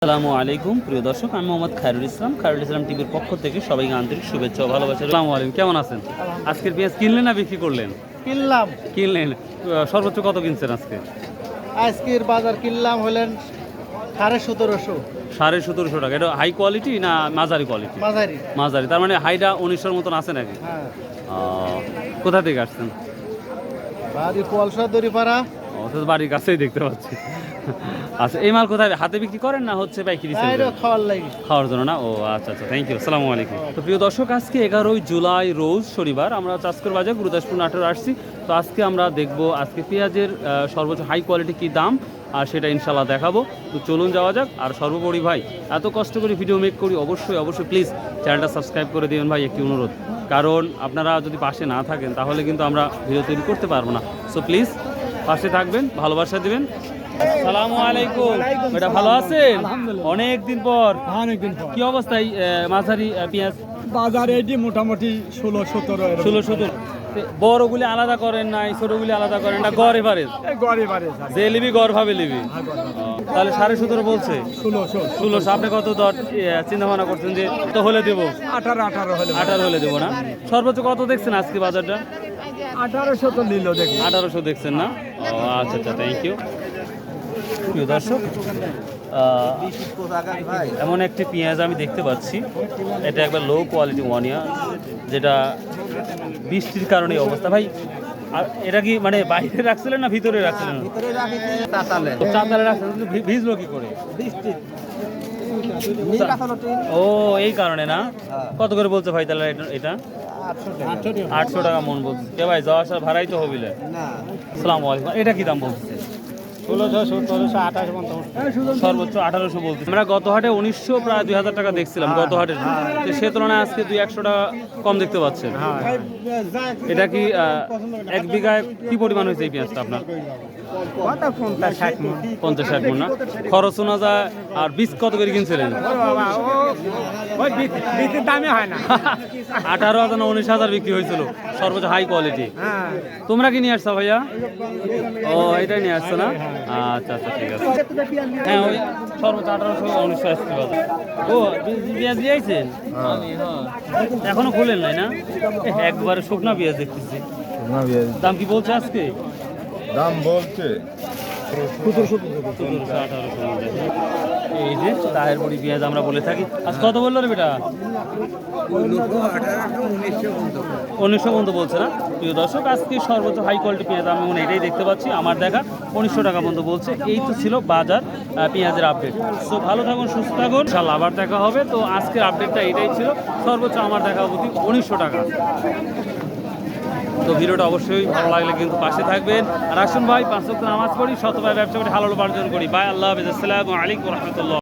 আসসালামু আলাইকুম প্রিয় দর্শক, আমি মোহাম্মদ খায়রুল ইসলাম টিভির পক্ষ থেকে সবাইকে আন্তরিক শুভেচ্ছা ও ভালোবাসা। আসসালামু আলাইকুম, কেমন আছেন? আজকের পেঁয়াজ কিনলেন না বিক্রি করলেন? কিনলাম। কিনলেন। সর্বোচ্চ কত কিনছেন আজকে? আজকের বাজার কিনলাম হলেন 1750। 1750 টাকা। এটা হাই কোয়ালিটি না মাঝারি কোয়ালিটি? মাঝারি। মাঝারি, তার মানে হাইটা 1900 মতন আছে নাকি? হ্যাঁ। কোথা থেকে আসছেন? বাড়ি পলসা দড়িপাড়া। অর্থাৎ বাড়ির কাছেই দেখতে পাচ্ছি। আচ্ছা, এই মাল কোথায় হাতে বিক্রি করেন না হচ্ছে পাইকারি সেল করেন? খাওয়ার লাগে। খাওয়ার জন্য না? ও আচ্ছা আচ্ছা, থ্যাংক ইউ, আসসালামু আলাইকুম। তো প্রিয় দর্শক, আজকে 11 জুলাই রোজ শনিবার আমরা চাষকর বাজার গুরুদাসপুর নাটোর আসছি। তো আজকে আমরা দেখব আজকে পেঁয়াজের সর্বোচ্চ হাই কোয়ালিটি কী দাম, আর সেটা ইনশাল্লাহ দেখাবো। তো চলুন যাওয়া যাক। আর সর্বোপরি ভাই, এত কষ্ট করে ভিডিও মেক করি, অবশ্যই প্লিজ চ্যানেলটা সাবস্ক্রাইব করে দিবেন ভাই, একটি অনুরোধ। কারণ আপনারা যদি পাশে না থাকেন তাহলে কিন্তু আমরা ভিডিও তৈরি করতে পারবো না। সো প্লিজ পাশে থাকবেন, ভালোবাসা দিবেন। আসসালামু আলাইকুম। এটা ভালো আছেন? অনেক দিন পর। কি অবস্থায় মাঝারি পেঁয়াজ বাজারে এটি মোটামুটি 16-17। বড়গুলি আলাদা করেন নাই, ছোটগুলি আলাদা করেন না? গড় এভারেজ যে লিবি গড় ভাবে লিবি। তাহলে 17.5 বলছে। 16 আপনি কত দর চিন্তা ভাবনা করছেন যে তো হলে দেবো? 18 হলে দেবো না? সর্বোচ্চ কত দেখছেন আজকে বাজারটা? 1800 তো নিল দেখি। 1800 দেখছেন না? ও আচ্ছা আচ্ছা, থ্যাংক ইউ। প্রিয় দর্শক, এমন একটি পেঁয়াজ আমি দেখতে পাচ্ছি, এটা একবার লো কোয়ালিটি ওয়ানিয়া, যেটা বৃষ্টির কারণে এই অবস্থা। ভাই, আর এটা কি মানে বাইরে রাখছিলেন না ভিতরে রাখছিলেন? চাতালে রাখছিলেন, ভিজলো কি করে? ও, এই কারণে না? কত করে বলছে ভাই তাহলে এটা? 800 টাকা মন বলছে। কে ভাই, যাওয়া আসার ভাড়াই তো হবিলে। আসসালামু আলাইকুম। এটা কি দাম বলছে? 1600-1700-1800। সর্বোচ্চ 1800 বলতে। আমরা গত হাটে 1900 প্রায় 2000 টাকা দেখছিলাম গত হাটে। তো সে তুলনায় আজকে 200-100 টাকা কম দেখতে পাচ্ছেন। এটা কি এক বিঘায় কি পরিমাণ হয়েছে এই পেঁয়াজটা আপনার? 50-60 মণ না? খরচ শোনা যায়। আর বীজ কত করে কিনছিলেন? 18,000 না 19,000 বিক্রি হয়েছিল, সর্বোচ্চ হাই কোয়ালিটি। তোমরা কি নিয়ে আসছো ভাইয়া? ও, এটাই নিয়ে আসছো না? আচ্ছা আচ্ছা, ঠিক আছে। হ্যাঁ, ওই সর্বোচ্চ 1800-1900 আসছিল। ও, পেঁয়াজ দিয়ে আইছেন? এখনো খুলেন নাই না? একবারে শুকনা পেঁয়াজ দেখতেছি। দাম কি বলছে আজকে? দাম বলছে 1700-1800। এই যে তাহের বড়ি পেঁয়াজ আমরা বলে থাকি। আজ কত বললো রে বেটা? 1900 পর্যন্ত বলছে না? প্রিয় দর্শক, আজকে সর্বোচ্চ হাই কোয়ালিটি পেঁয়াজ আমি মনে এটাই দেখতে পাচ্ছি, আমার দেখা 1900 টাকা পর্যন্ত বলছে। এই তো ছিল বাজার পেঁয়াজের আপডেট। সো ভালো থাকুন, সুস্থ থাকুন, ইনশাআল্লাহ আবার দেখা হবে। তো আজকের আপডেটটা এটাই ছিল, সর্বোচ্চ আমার দেখা অবধি 1900 টাকা। তো ভিডিওটা অবশ্যই ভালো লাগলে কিন্তু পাশে থাকবেন। আর আসুন ভাই, 5 ওয়াক্ত নামাজ পড়ি, শতভাবে ব্যবসা করি, হালাল উপার্জন করি। বাই, আল্লাহ হাফেজ, আসসালামু আলাইকুম ওয়া রাহমাতুল্লাহ।